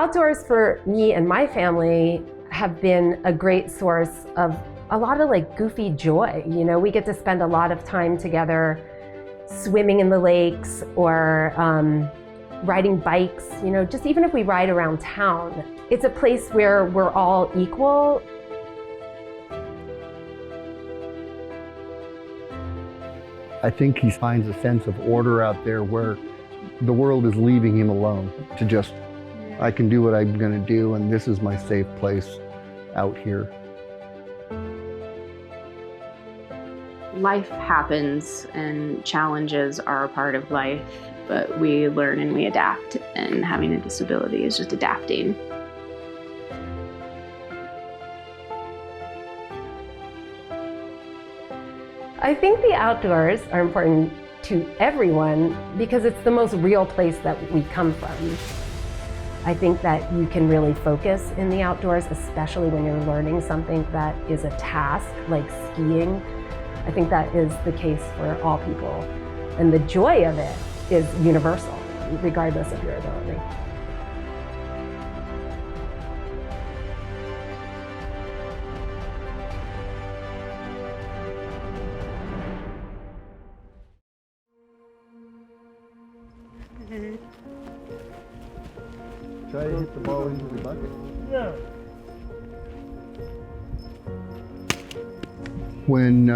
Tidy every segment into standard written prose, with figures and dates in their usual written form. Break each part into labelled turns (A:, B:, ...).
A: outdoors for me and my family have been a great source of a lot of like goofy joy. You know, we get to spend a lot of time together swimming in the lakes or riding bikes, you know, just even if we ride around town. It's a place where we're all equal.
B: I think he finds a sense of order out there where the world is leaving him alone to just, I can do what I'm going to do, and this is my safe place out here.
C: Life happens and challenges are a part of life, but we learn and we adapt, and having a disability is just adapting.
A: I think the outdoors are important to everyone because it's the most real place that we come from. I think that you can really focus in the outdoors, especially when you're learning something that is a task, like skiing. I think that is the case for all people. And the joy of it is universal, regardless of your ability.
B: Try to hit the ball into the bucket.
D: Yeah.
B: When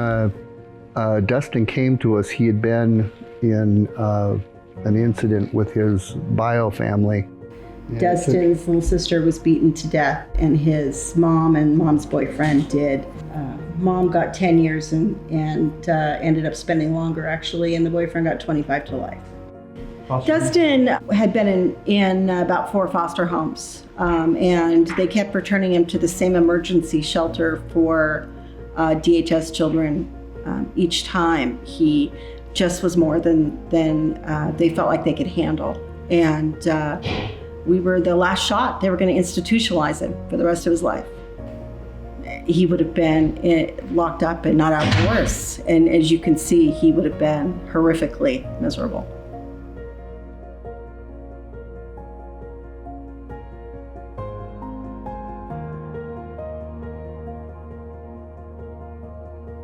B: Dustan came to us, he had been in an incident with his bio family.
E: Dustan's little sister was beaten to death, and his mom and mom's boyfriend did. Mom got 10 years and ended up spending longer, actually, and the boyfriend got 25 to life. Dustan had been in about 4 foster homes, and they kept returning him to the same emergency shelter for DHS children each time. He just was more than they felt like they could handle. And we were the last shot. They were going to institutionalize him for the rest of his life. He would have been locked up and not outdoors. And as you can see, he would have been horrifically miserable.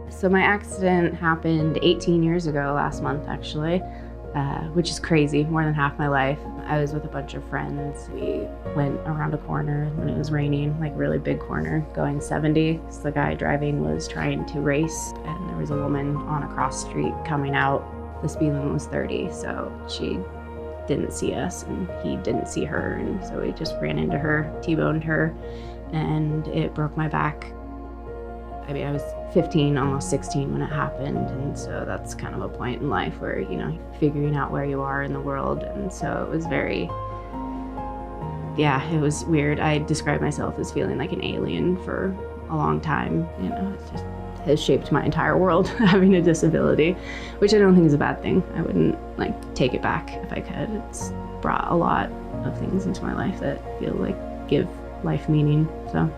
C: So my accident happened 18 years ago, last month actually, which is crazy, more than half my life. I was with a bunch of friends. We went around a corner when it was raining, like really big corner, going 70. So the guy driving was trying to race, and there was a woman on a cross street coming out. The speed limit was 30, so she didn't see us and he didn't see her, and so we just ran into her, T-boned her, and it broke my back. I mean, I was 15, almost 16 when it happened, and so that's kind of a point in life where, you know, figuring out where you are in the world, and so it was very, yeah, it was weird. I described myself as feeling like an alien for a long time. You know, it just has shaped my entire world, having a disability, which I don't think is a bad thing. I wouldn't, like, take it back if I could. It's brought a lot of things into my life that feel like give life meaning, so.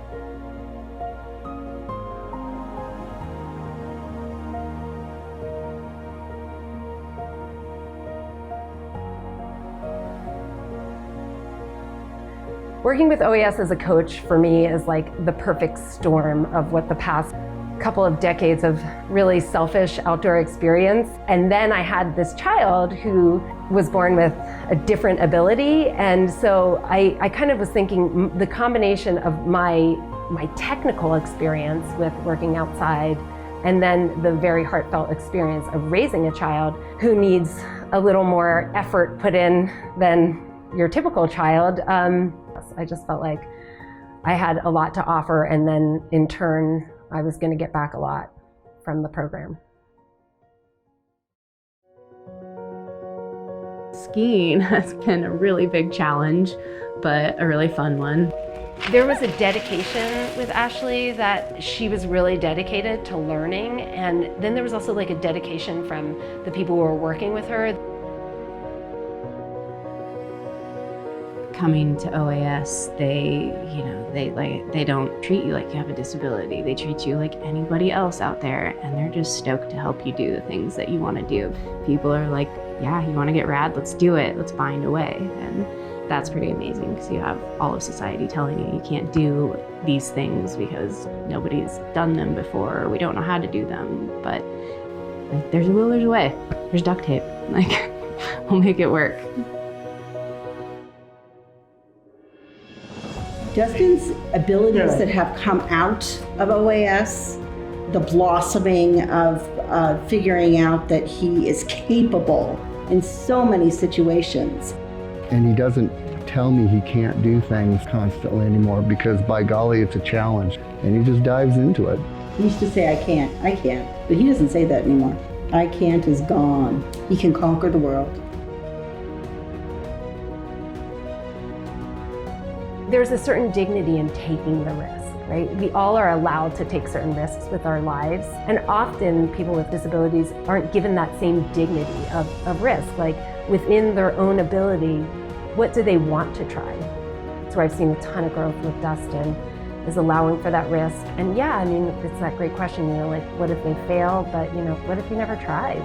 A: Working with OAS as a coach for me is like the perfect storm of what the past couple of decades of really selfish outdoor experience. And then I had this child who was born with a different ability. And so I kind of was thinking the combination of my technical experience with working outside and then the very heartfelt experience of raising a child who needs a little more effort put in than your typical child. I just felt like I had a lot to offer, and then in turn, I was going to get back a lot from the program.
C: Skiing has been a really big challenge, but a really fun one.
A: There was a dedication with Ashley that she was really dedicated to learning, and then there was also like a dedication from the people who were working with her.
C: Coming to OAS, they don't treat you like you have a disability. They treat you like anybody else out there, and they're just stoked to help you do the things that you want to do. People are like, yeah, you want to get rad? Let's do it. Let's find a way. And That's pretty amazing because you have all of society telling you you can't do these things because nobody's done them before, or we don't know how to do them. But like, there's a will, there's a way. There's duct tape. Like, we'll make it work.
E: Dustin's abilities that have come out of OAS, the blossoming of figuring out that he is capable in so many situations.
B: And he doesn't tell me he can't do things constantly anymore because by golly, it's a challenge. And he just dives into it.
E: He used to say, I can't, but he doesn't say that anymore. I can't is gone. He can conquer the world.
A: There's a certain dignity in taking the risk, right? We all are allowed to take certain risks with our lives. And often people with disabilities aren't given that same dignity of risk. Like within their own ability, what do they want to try? That's where I've seen a ton of growth with Dustan, is allowing for that risk. And yeah, I mean, it's that great question, like, what if they fail? But what if you never tried?